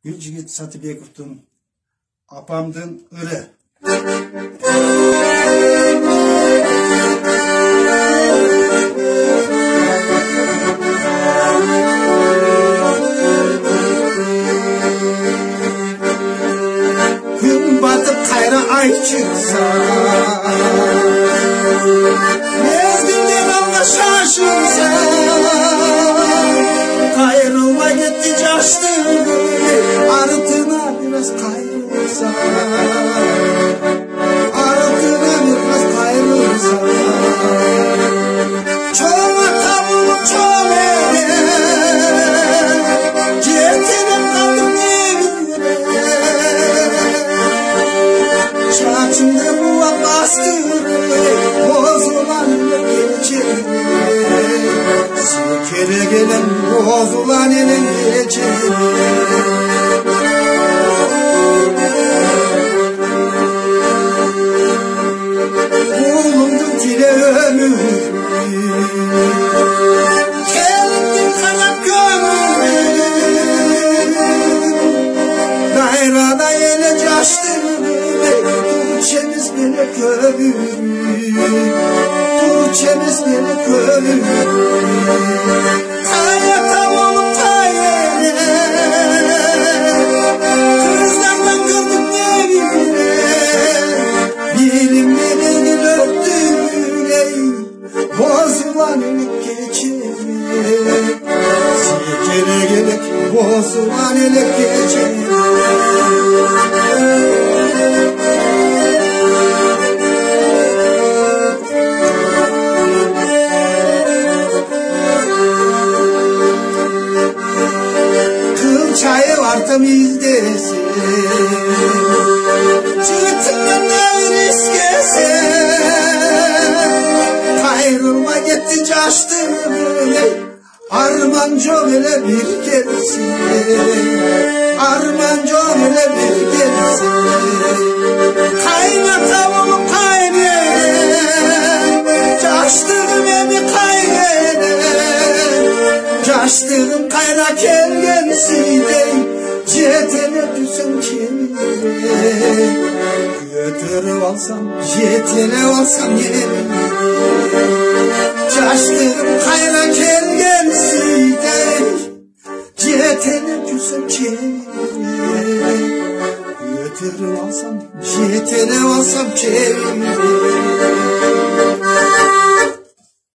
Gülcigit Satıbekov'tun apamdın ırı. Gün batıp kayra ay çıksa, mezginde Allah şaşırsa, kayrılma gitti caştı, arıtına biraz kayrılsa, arıtına biraz kayrılsa, çoğuma tabulup çoğuma cehtenim kaldım evine, çaçımda buğa bastırır, bozulan geçirir, sikere gelen bozulan elin geçirir. Oğlumdun dile ömür, kendin kanat gömür, gayrada ele caştır, Turçemiz beni kömür, Turçemiz beni kömür. Hayata olup hayere, kızlardan gördük ne bile, bilim elini öptüğüyle, bozulan elip geçirir, sikere gelip bozulan elip geçirir. Çayı vardım izdesin, çıktığından ne riskesin, kayrılma gitti caştın, armanco bile bir gelsin, armanco bile bir gelsin, kaynata olup kaynere, caştığım beni kaynere, caştığım kayra kelgensiyle, cetene düşsün kemire, götürüp alsam, cetene alsam yerine, caştığım kayra